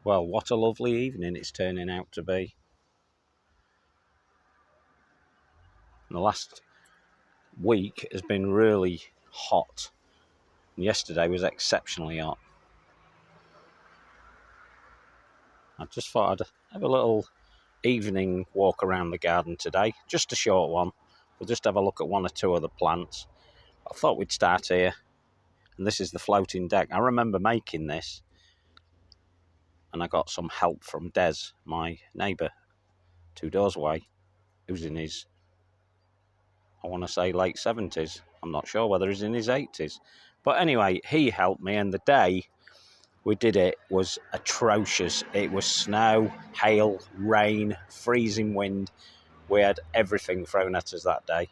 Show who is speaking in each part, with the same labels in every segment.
Speaker 1: Well, what a lovely evening it's turning out to be. The last week has been really hot. Yesterday was exceptionally hot. I just thought I'd have a little evening walk around the garden today, just a short one. We'll just have a look at one or two of the plants. I thought we'd start here, and this is the floating deck. I remember making this, and I got some help from Des, my neighbour, 2 doors away, who's in his, I want to say, late 70s. I'm not sure whether he's in his 80s. But anyway, he helped me, and the day we did it was atrocious. It was snow, hail, rain, freezing wind. We had everything thrown at us that day.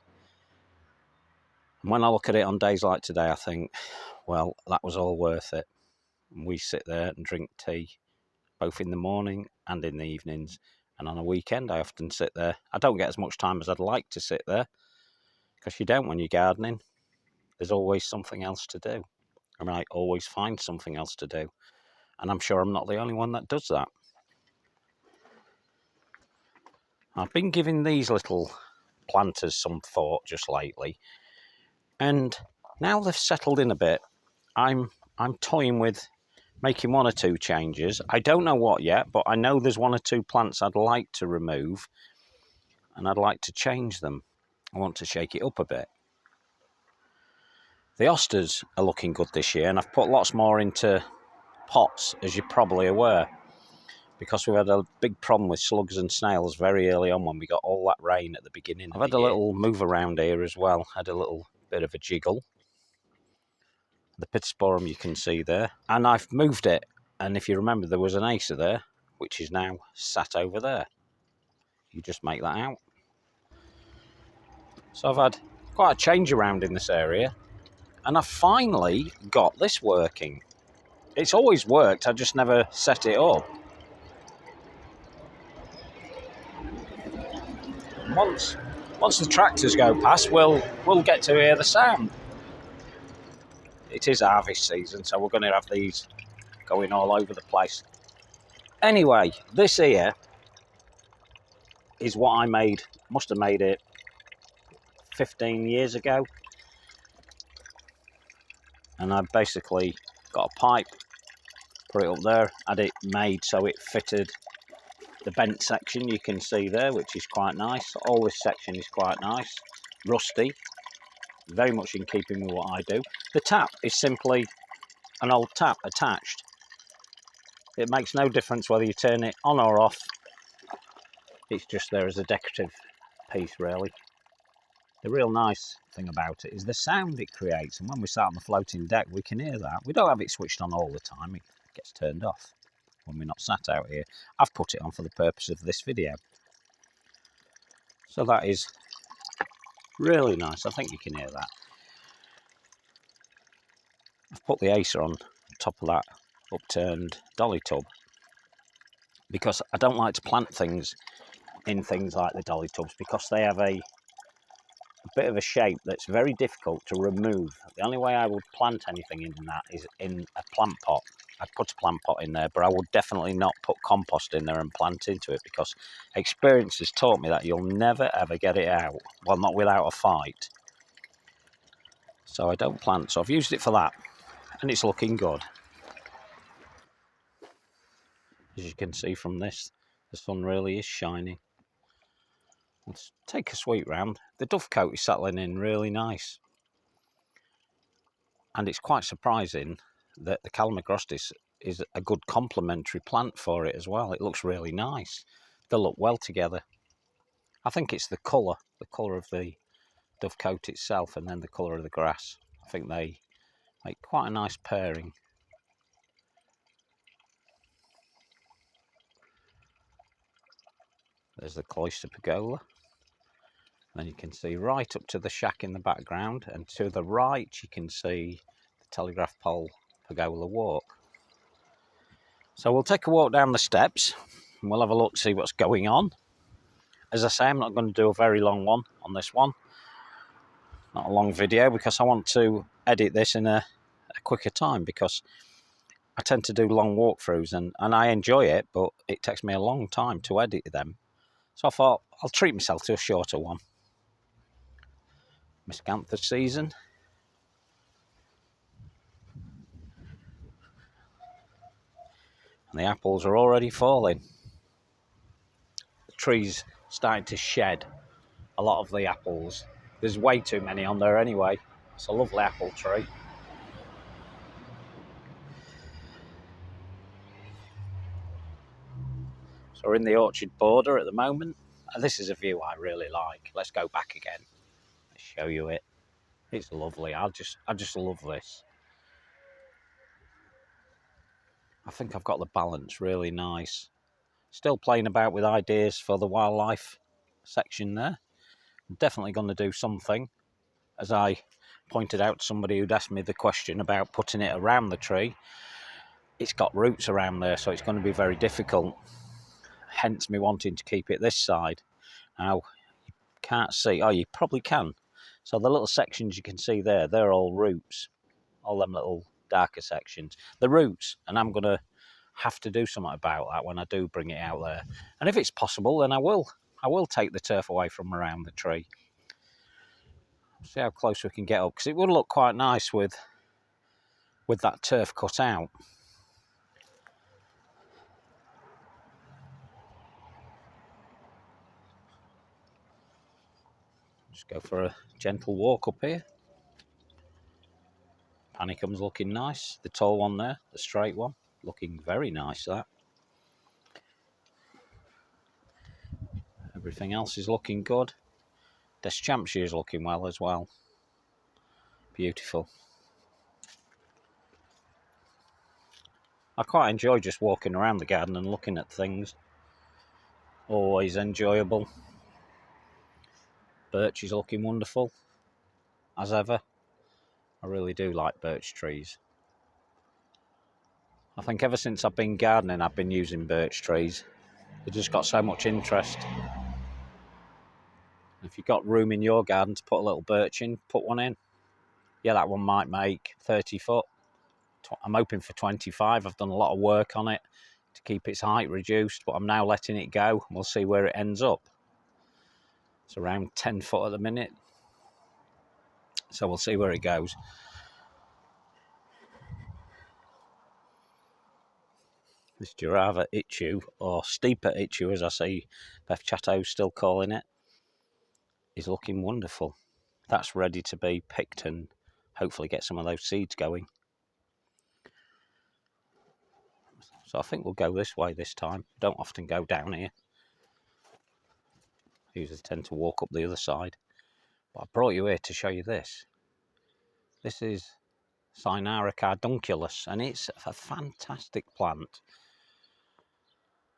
Speaker 1: And when I look at it on days like today, I think, well, that was all worth it. And we sit there and drink tea, both in the morning and in the evenings. And on a weekend, I often sit there. I don't get as much time as I'd like to sit there, because you don't when you're gardening. There's always something else to do. I might always find something else to do. And I'm sure I'm not the only one that does that. I've been giving these little planters some thought just lately. And now they've settled in a bit, I'm toying with making 1 or 2 changes. I don't know what yet, but I know there's 1 or 2 plants I'd like to remove, and I'd like to change them. I want to shake it up a bit. The asters are looking good this year, and I've put lots more into pots, as you're probably aware, because we've had a big problem with slugs and snails very early on when we got all that rain at the beginning. I've had a little move around here as well, had a little bit of a jiggle. The Pittosporum you can see there, and I've moved it, and if you remember there was an acer there, which is now sat over there. You just make that out. So I've had quite a change around in this area, and I finally got this working. It's always worked, I just never set it up. Once the tractors go past, we'll get to hear the sound. It is harvest season, so we're going to have these going all over the place. Anyway, this here is what I made, must have made it 15 years ago. And I basically got a pipe, put it up there, had it made so it fitted the bent section you can see there, which is quite nice. All this section is quite nice, rusty, very much in keeping with what I do. The tap is simply an old tap attached. It makes no difference whether you turn it on or off. It's just there as a decorative piece, really. The real nice thing about it is the sound it creates, and when we sat on the floating deck we can hear that. We don't have it switched on all the time, it gets turned off when we're not sat out here. I've put it on for the purpose of this video. So that is really nice, I think you can hear that. I've put the acer on top of that upturned dolly tub, because I don't like to plant things in things like the dolly tubs, because they have a bit of a shape that's very difficult to remove. The only way I would plant anything in that is in a plant pot. I'd put a plant pot in there, but I would definitely not put compost in there and plant into it, because experience has taught me that you'll never ever get it out. Well, not without a fight. So I don't plant, so I've used it for that, and it's looking good. As you can see from this, the sun really is shining. Let's take a sweep round. The dovecote is settling in really nice. And it's quite surprising that the Calamagrostis is a good complementary plant for it as well. It looks really nice. They look well together. I think it's the colour of the dovecote itself, and then the colour of the grass. I think they make quite a nice pairing. There's the cloister pergola. Then you can see right up to the shack in the background, and to the right you can see the telegraph pole pergola walk. So we'll take a walk down the steps and we'll have a look to see what's going on. As I say, I'm not going to do a very long one on this one. Not a long video, because I want to edit this in a quicker time, because I tend to do long walkthroughs, and I enjoy it, but it takes me a long time to edit them. So I thought I'll treat myself to a shorter one. Miscanthus season. And the apples are already falling. The tree's starting to shed a lot of the apples. There's way too many on there anyway. It's a lovely apple tree. So we're in the orchard border at the moment. And this is a view I really like. Let's go back again. Let's show you it. It's lovely. I just love this. I think I've got the balance really nice. Still playing about with ideas for the wildlife section there. I'm definitely going to do something. As I pointed out to somebody who'd asked me the question about putting it around the tree, it's got roots around there, so it's going to be very difficult. Hence me wanting to keep it this side. Now, you can't see. Oh, you probably can. So the little sections you can see there, they're all roots. All them little darker sections. The roots, and I'm going to have to do something about that when I do bring it out there. And if it's possible, then I will take the turf away from around the tree. See how close we can get up, because it would look quite nice with that turf cut out. Just go for a gentle walk up here. Panicum's looking nice. The tall one there, the straight one, looking very nice, that. Everything else is looking good. Deschampsia is looking well as well. Beautiful. I quite enjoy just walking around the garden and looking at things. Always enjoyable. Birch is looking wonderful, as ever. I really do like birch trees. I think ever since I've been gardening, I've been using birch trees. They've just got so much interest. If you've got room in your garden to put a little birch in, put one in. Yeah, that one might make 30 foot. I'm hoping for 25. I've done a lot of work on it to keep its height reduced, but I'm now letting it go. We'll see where it ends up. It's around 10 foot at the minute. So we'll see where it goes. This Girava Ichu, or Steeper Ichu as I see Beth Chatto's still calling it, is looking wonderful. That's ready to be picked and hopefully get some of those seeds going. So I think we'll go this way this time. Don't often go down here. I usually tend to walk up the other side. But I brought you here to show you this. This is Sinar Cardunculus, and it's a fantastic plant.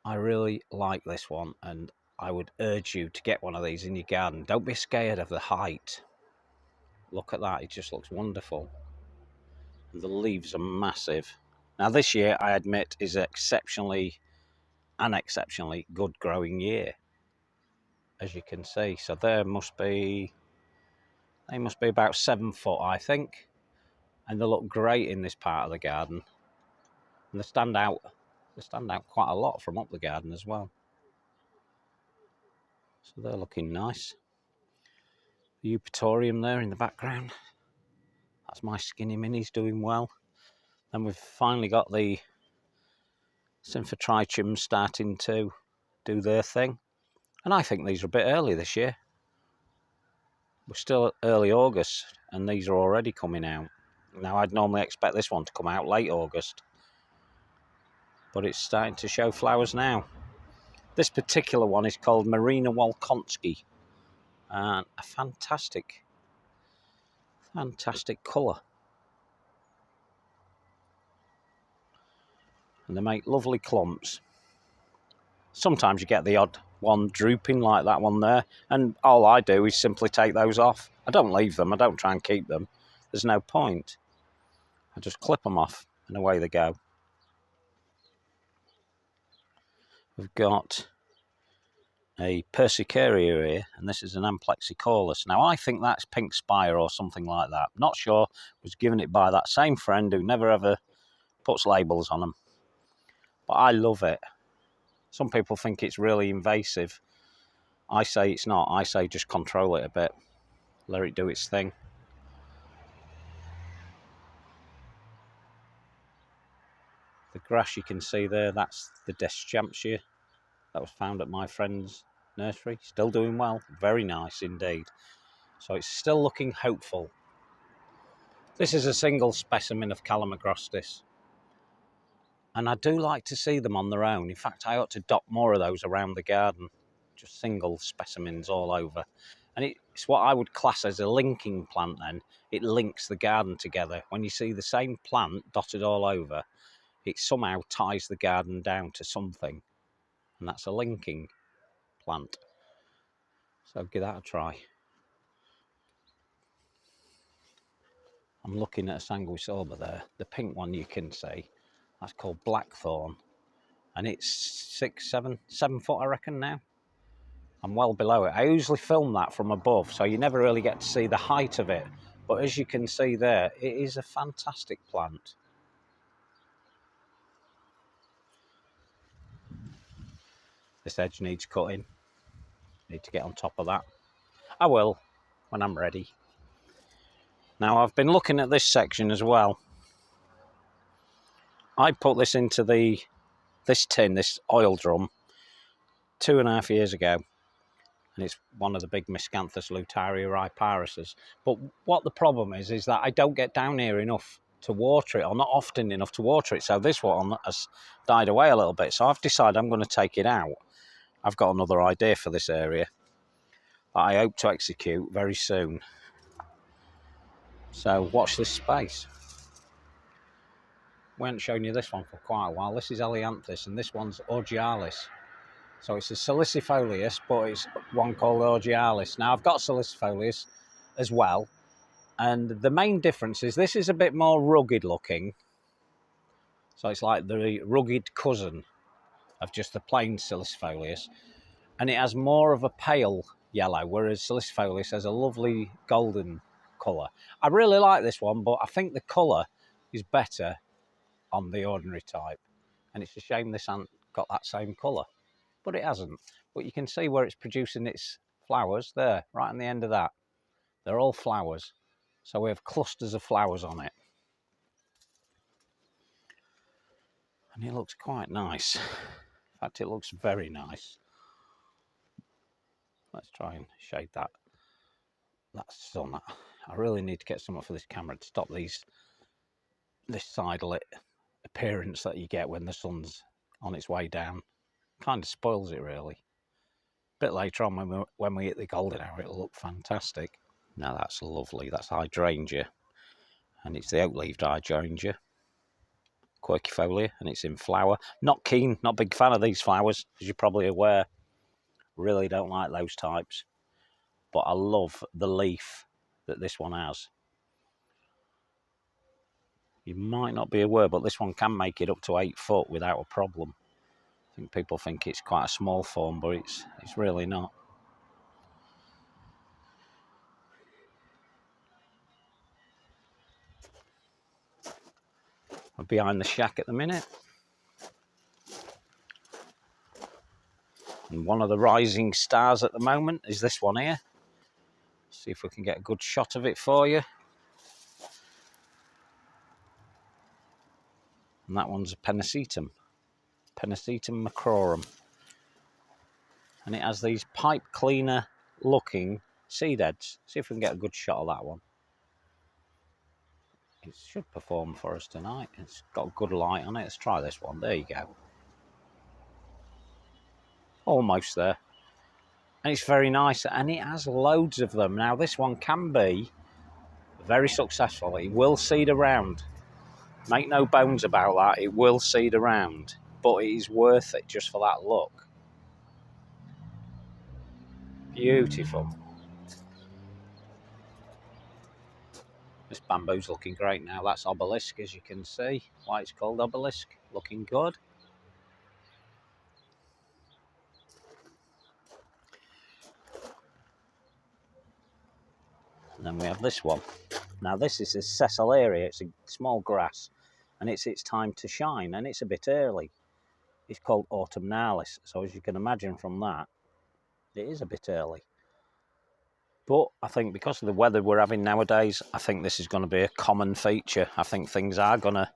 Speaker 1: I really like this one, and I would urge you to get one of these in your garden. Don't be scared of the height. Look at that, it just looks wonderful. The leaves are massive. Now this year, I admit, is an exceptionally good growing year, as you can see. So they must be about 7 foot, I think. And they look great in this part of the garden. And they stand out quite a lot from up the garden as well. So they're looking nice. The Eupatorium there in the background. That's my skinny minis doing well. Then we've finally got the Symphotrichums starting to do their thing. And I think these are a bit early this year. We're still early August and these are already coming out. Now I'd normally expect this one to come out late August. But it's starting to show flowers now. This particular one is called Marina Walkonski. And a fantastic colour. And they make lovely clumps. Sometimes you get the odd one drooping like that one there, and all I do is simply take those off. I don't leave them, I don't try and keep them. There's no point. I just clip them off and away they go. We've got a Persicaria here, and this is an Amplexicornis. Now I think that's pink spire or something like that. Not sure. Was given it by that same friend who never ever puts labels on them. But I love it. Some people think it's really invasive. I say it's not. I say just control it a bit. Let it do its thing. The grass you can see there, that's the Deschampsia that was found at my friend's nursery. Still doing well. Very nice indeed. So it's still looking hopeful. This is a single specimen of Calamagrostis. And I do like to see them on their own. In fact, I ought to dot more of those around the garden. Just single specimens all over. And it's what I would class as a linking plant then. It links the garden together. When you see the same plant dotted all over, it somehow ties the garden down to something. And that's a linking plant. So give that a try. I'm looking at a Sanguisoba there. The pink one you can see. That's called Blackthorn. And it's 7 foot, I reckon, now. I'm well below it. I usually film that from above, so you never really get to see the height of it. But as you can see there, it is a fantastic plant. This edge needs cutting. Need to get on top of that. I will, when I'm ready. Now, I've been looking at this section as well. I put this into this tin, this oil drum, 2.5 years ago. And it's one of the big Miscanthus Lutaria riparises. But what the problem is that I don't get down here enough to water it, or not often enough to water it. So this one has died away a little bit. So I've decided I'm going to take it out. I've got another idea for this area that I hope to execute very soon. So watch this space. We haven't shown you this one for quite a while. This is Alanthus, and this one's Augialis. So it's a salicifolius, but it's one called Augialis. Now, I've got salicifolius as well. And the main difference is this is a bit more rugged looking. So it's like the rugged cousin of just the plain salicifolius. And it has more of a pale yellow, whereas salicifolius has a lovely golden colour. I really like this one, but I think the colour is better on the ordinary type. And it's a shame this hasn't got that same colour. But it hasn't. But you can see where it's producing its flowers there, right on the end of that. They're all flowers. So we have clusters of flowers on it. And it looks quite nice. In fact, it looks very nice. Let's try and shade that sun. I really need to get something for this camera to stop this side lit appearance that you get when the sun's on its way down. Kind of spoils it, really. A bit later on when we hit the golden hour, it'll look fantastic. Now that's lovely. That's hydrangea, and it's the oak-leaved hydrangea, quercifolia, and it's in flower. Not keen, not big fan of these flowers, as you're probably aware. Really don't like those types, but I love the leaf that this one has. You might not be aware, but this one can make it up to 8 foot without a problem. I think people think it's quite a small form, but it's really not. I'm behind the shack at the minute. And one of the rising stars at the moment is this one here. See if we can get a good shot of it for you. And that one's a Pennisetum macrorum. And it has these pipe cleaner looking seed heads. See if we can get a good shot of that one. It should perform for us tonight. It's got good light on it. Let's try this one. There you go. Almost there. And it's very nice. And it has loads of them. Now this one can be very successful. It will seed around. Make no bones about that. It will seed around. But it is worth it just for that look. Beautiful. This bamboo's looking great now. That's obelisk, as you can see. Why it's called obelisk. Looking good. And then we have this one. Now this is a Cecilaria. It's a small grass. and it's its time to shine, and it's a bit early. It's called autumnalis, so as you can imagine from that, it is a bit early. But I think because of the weather we're having nowadays, I think this is going to be a common feature. I think things are going to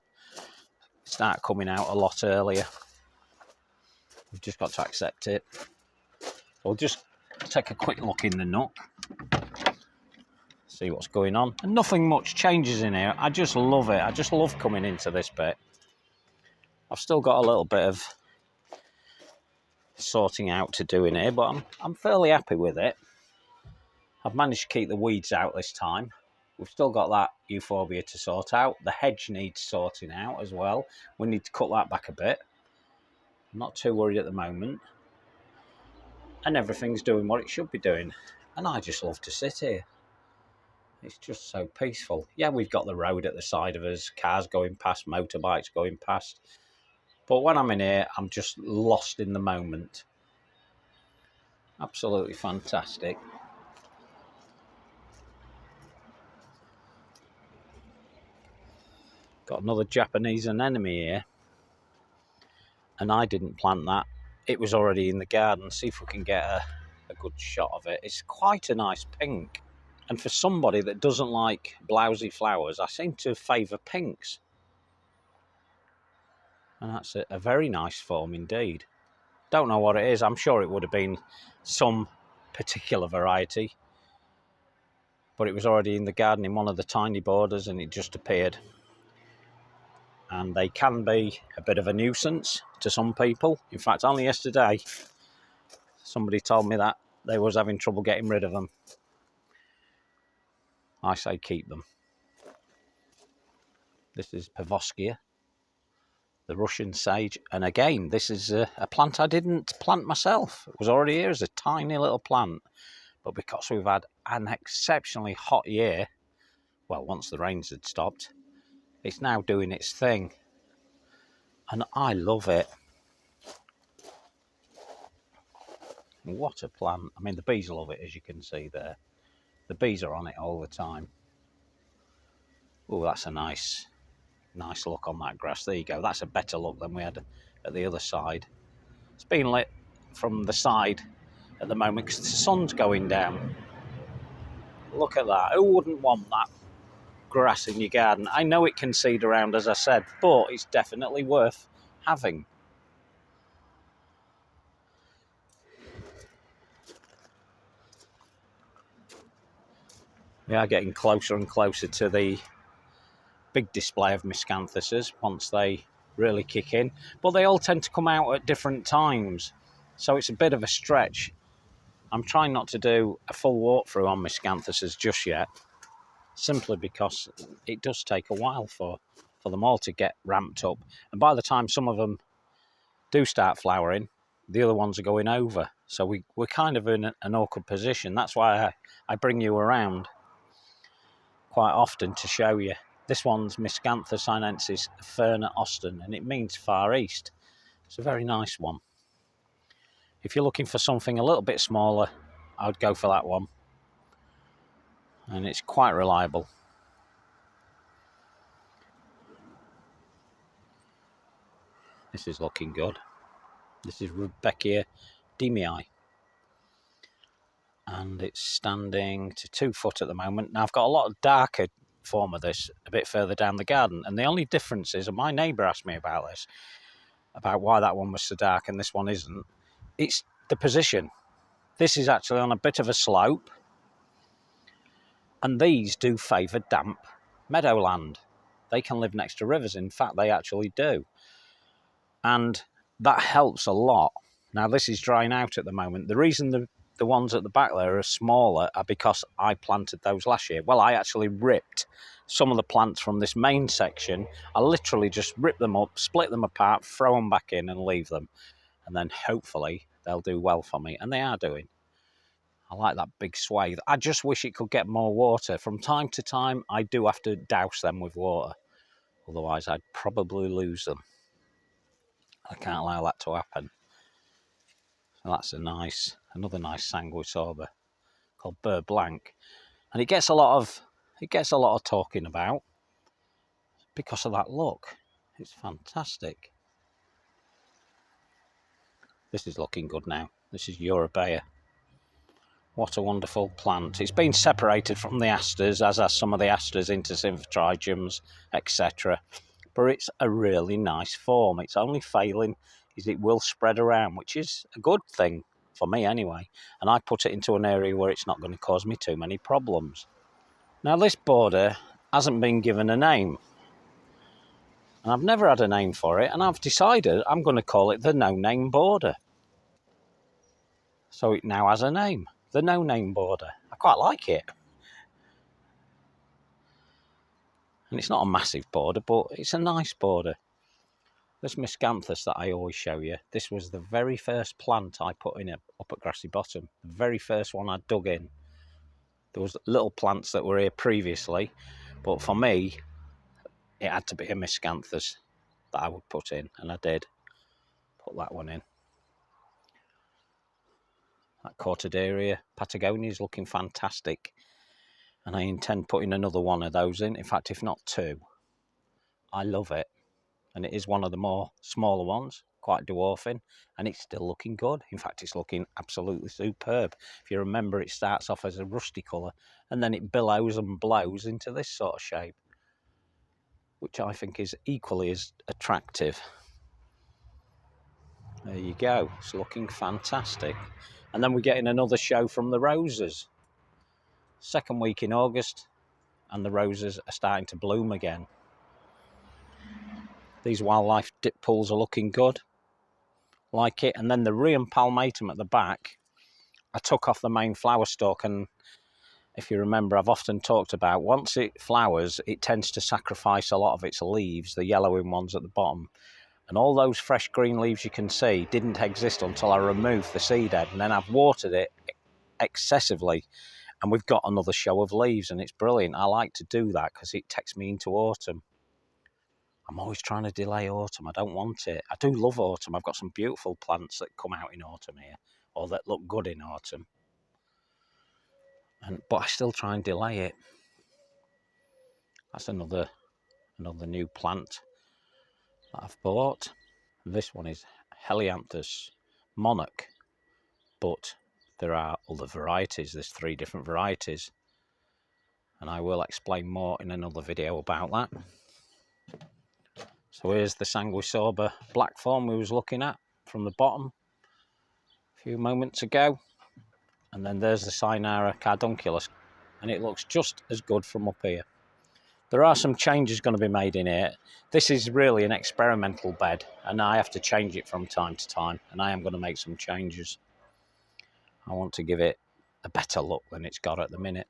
Speaker 1: start coming out a lot earlier. We've just got to accept it. We'll just take a quick look in the nook, see what's going on. And nothing much changes in here. I just love it. I just love coming into this bit. I've still got a little bit of sorting out to do in here, but I'm fairly happy with it. I've managed to keep the weeds out this time. We've still got that euphorbia to sort out. The hedge needs sorting out as well. We need to cut that back a bit. I'm not too worried at the moment. And everything's doing what it should be doing. And I just love to sit here. It's just so peaceful. Yeah, we've got the road at the side of us, cars going past, motorbikes going past. But when I'm in here, I'm just lost in the moment. Absolutely fantastic. Got another Japanese anemone here. And I didn't plant that. It was already in the garden. See if we can get a good shot of it. It's quite a nice pink. And for somebody that doesn't like blousy flowers, I seem to favour pinks. And that's a very nice form indeed. Don't know what it is. I'm sure it would have been some particular variety. But it was already in the garden in one of the tiny borders and it just appeared. And they can be a bit of a nuisance to some people. In fact, only yesterday, somebody told me that they was having trouble getting rid of them. I say keep them. This is Pavoskia, the Russian sage. And again, this is a plant I didn't plant myself. It was already here as a tiny little plant. But because we've had an exceptionally hot year, well, once the rains had stopped, it's now doing its thing. And I love it. What a plant. I mean, the bees love it, as you can see there. The bees are on it all the time. Oh, that's a nice look on that grass. There you go. That's a better look than we had at the other side. It's being lit from the side at the moment because the sun's going down. Look at that. Who wouldn't want that grass in your garden? I know it can seed around, as I said, but it's definitely worth having. We are getting closer and closer to the big display of Miscanthuses once they really kick in. But they all tend to come out at different times, so it's a bit of a stretch. I'm trying not to do a full walkthrough on Miscanthuses just yet, simply because it does take a while for them all to get ramped up. And by the time some of them do start flowering, the other ones are going over. So we're kind of in an awkward position. That's why I bring you around quite often to show you. This one's Miscanthus sinensis Ferna Austin, and it means Far East. It's a very nice one. If you're looking for something a little bit smaller, I would go for that one. And it's quite reliable. This is looking good. This is Rebeca demii. And it's standing to 2 foot at the moment. Now I've got a lot of darker form of this a bit further down the garden, and the only difference is, and my neighbour asked me about this, about why that one was so dark and this one isn't, it's the position. This is actually on a bit of a slope, and these do favour damp meadowland. They can live next to rivers. In fact, they actually do, and that helps a lot. Now this is drying out at the moment. The reason the ones at the back there are smaller are because I planted those last year. Well, I actually ripped some of the plants from this main section. I literally just rip them up, split them apart, throw them back in and leave them. And then hopefully they'll do well for me. And they are doing. I like that big swathe. I just wish it could get more water. From time to time, I do have to douse them with water. Otherwise, I'd probably lose them. I can't allow that to happen. So that's another nice sanguisorba called Beurre Blanc, and it gets a lot of talking about because of that look. It's fantastic. This is looking good now. This is Euphorbia. What a wonderful plant. It's been separated from the asters, as are some of the asters into symphytridiums, etc. But it's a really nice form. Its only failing is it will spread around, which is a good thing for me anyway. And I put it into an area where it's not going to cause me too many problems. Now this border hasn't been given a name. And I've never had a name for it, and I've decided I'm going to call it the no-name border. So it now has a name, the no-name border. I quite like it. And it's not a massive border, but it's a nice border. This Miscanthus that I always show you, this was the very first plant I put in up at Grassy Bottom. The very first one I dug in. There was little plants that were here previously, but for me, it had to be a Miscanthus that I would put in, and I did put that one in. That CED Area Patagonia is looking fantastic, and I intend putting another one of those in fact, if not two. I love it, and it is one of the more smaller ones, quite dwarfing, and it's still looking good. In fact, it's looking absolutely superb. If you remember, it starts off as a rusty colour, and then it billows and blows into this sort of shape, which I think is equally as attractive. There you go, it's looking fantastic. And then we're getting another show from the roses. Second week in August, and the roses are starting to bloom again. These wildlife dip pools are looking good. Like it. And then the Riveron Palmatum at the back, I took off the main flower stalk, and if you remember, I've often talked about once it flowers, it tends to sacrifice a lot of its leaves, the yellowing ones at the bottom. And all those fresh green leaves you can see didn't exist until I removed the seed head, and then I've watered it excessively, and we've got another show of leaves, and it's brilliant. I like to do that because it takes me into autumn. I'm always trying to delay autumn. I don't want it. I do love autumn. I've got some beautiful plants that come out in autumn here, or that look good in autumn. But I still try and delay it. That's another new plant that I've bought. This one is Alanthus monarch, but there are other varieties. There's 3 different varieties, and I will explain more in another video about that. So here's the Sanguisoba black form we was looking at from the bottom a few moments ago, and then there's the Sinar Cardunculus, and it looks just as good from up here. There are some changes going to be made in here. This is really an experimental bed, and I have to change it from time to time, and I am going to make some changes. I want to give it a better look than it's got at the minute.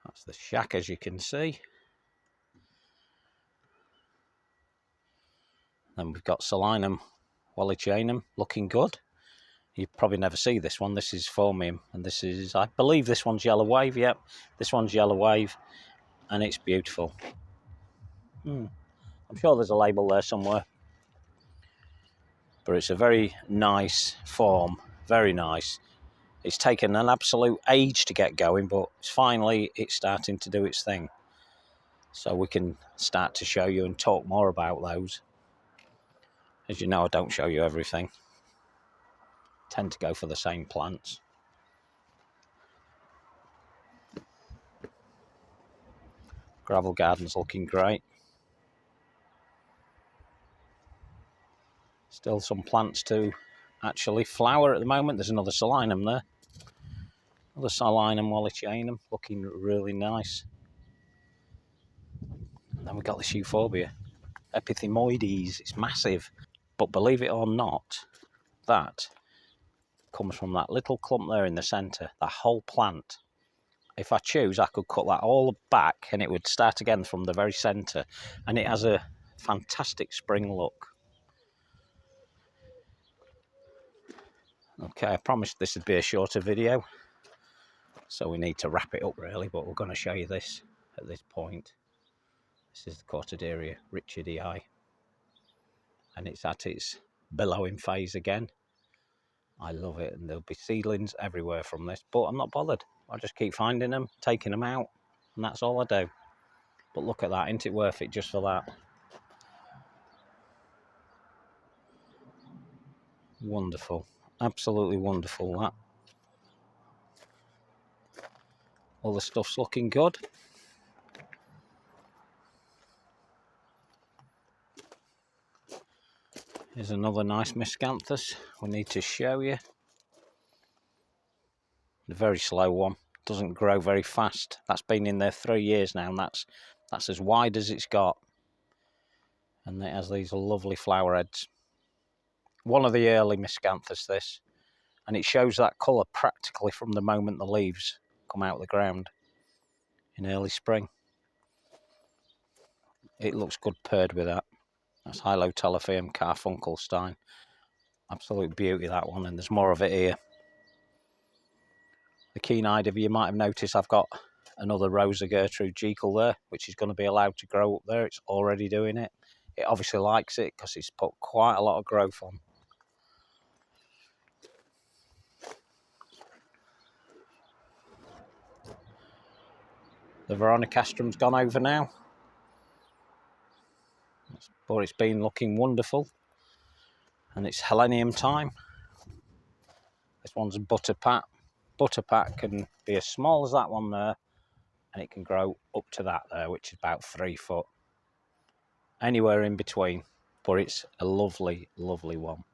Speaker 1: That's the shack, as you can see. Then we've got Salinum Wum looking good. You probably never see this one. This is Formium, and this is, I believe this one's Yellow Wave. Yep, this one's Yellow Wave, and it's beautiful. I'm sure there's a label there somewhere. But it's a very nice form, very nice. It's taken an absolute age to get going, but finally it's starting to do its thing. So we can start to show you and talk more about those. As you know, I don't show you everything. Tend to go for the same plants. Gravel garden's looking great. Still some plants to actually flower at the moment. There's another Salinum there. Another Salinum Wum looking really nice. And then we've got this Euphorbia Epithema. It's massive. But believe it or not, that comes from that little clump there in the centre, that whole plant. If I choose, I could cut that all back and it would start again from the very centre, and it has a fantastic spring look. Okay, I promised this would be a shorter video, so we need to wrap it up really, but we're going to show you this at this point. This is the CED Area Rich diii, and it's at its billowing phase again. I love it, and there'll be seedlings everywhere from this, but I'm not bothered. I'll just keep finding them, taking them out, and that's all I do. But look at that, isn't it worth it just for that? Wonderful, absolutely wonderful that. All the stuff's looking good. Here's another nice Miscanthus we need to show you. A very slow one, doesn't grow very fast. That's been in there 3 years now, and that's as wide as it's got. And it has these lovely flower heads. One of the early Miscanthus, this, and it shows that colour practically from the moment the leaves come out of the ground in early spring. It looks good paired with that. That's Hylotelephium Cardunculus. Absolute beauty, that one, and there's more of it here. The keen-eyed of you might have noticed I've got another Rosa Gertrude Jekyll there, which is going to be allowed to grow up there. It's already doing it. It obviously likes it because it's put quite a lot of growth on. The Veronicastrum gone over now, but it's been looking wonderful, and it's Helenium time. This one's a Butterpat. Butterpat can be as small as that one there, and it can grow up to that there, which is about 3 foot. Anywhere in between, but it's a lovely, lovely one.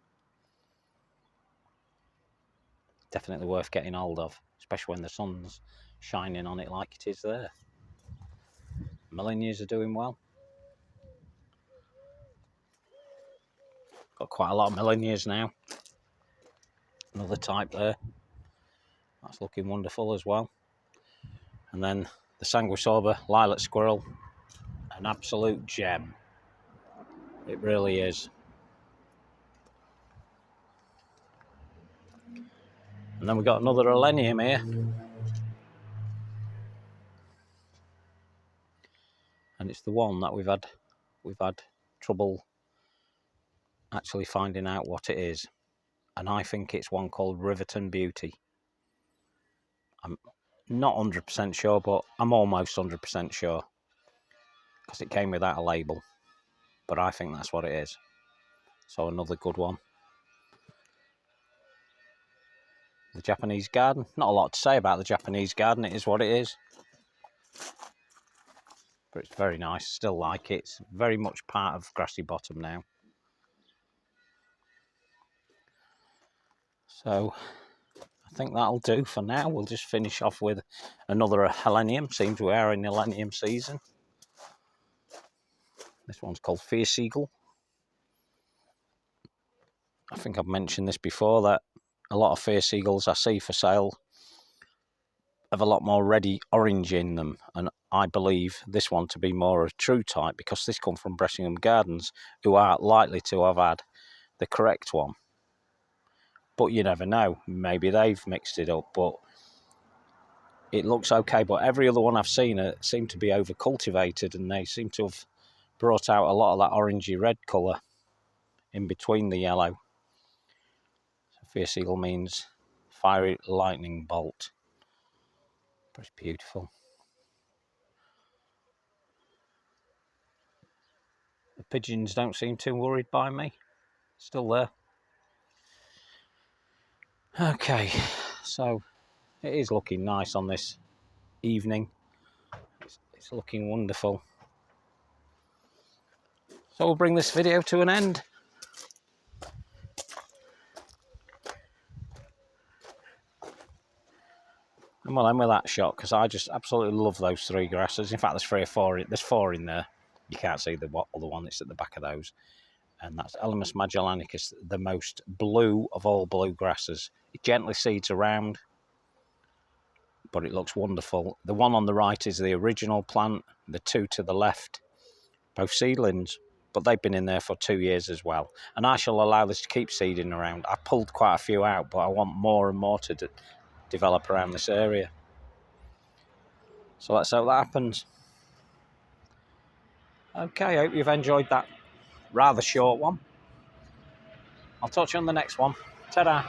Speaker 1: Definitely worth getting hold of, especially when the sun's shining on it like it is there. Melinias are doing well. Got quite a lot of Melinias now. Another type there. That's looking wonderful as well. And then the Sanguisorba Lilet Squirrel, an absolute gem. It really is. And then we've got another Elenium here. And it's the one that we've had trouble actually finding out what it is. And I think it's one called Riveron Beauty. I'm not 100% sure, but I'm almost 100% sure, because it came without a label. But I think that's what it is. So another good one. The Japanese garden. Not a lot to say about the Japanese garden. It is what it is. But it's very nice. Still like it. It's very much part of Grassy Bottom now. So I think that'll do for now. We'll just finish off with another Helenium. Seems we are in Helenium season. This one's called Fierce Eagle. I think I've mentioned this before, that a lot of Fierce Eagles I see for sale have a lot more ready orange in them, and I believe this one to be more a true type, because this comes from Bressingham Gardens, who are likely to have had the correct one. But you never know, maybe they've mixed it up, but it looks okay. But every other one I've seen seem to be over cultivated, and they seem to have brought out a lot of that orangey red colour in between the yellow. So Fierce Eagle means fiery lightning bolt. Pretty beautiful. The pigeons don't seem too worried by me. Still there. Okay, so it is looking nice on this evening. It's looking wonderful. So we'll bring this video to an end. And we'll end with that shot, because I just absolutely love those 3 grasses. In fact, there's 3 or 4. There's 4 in there. You can't see the other one. It's at the back of those. And that's Elymus Magellanicus, the most blue of all blue grasses. It gently seeds around, but it looks wonderful. The one on the right is the original plant. The 2 to the left, both seedlings, but they've been in there for 2 years as well. And I shall allow this to keep seeding around. I pulled quite a few out, but I want more and more to develop around this area. So let's hope that happens. Okay, I hope you've enjoyed that rather short one. I'll talk to you on the next one. Ta-da!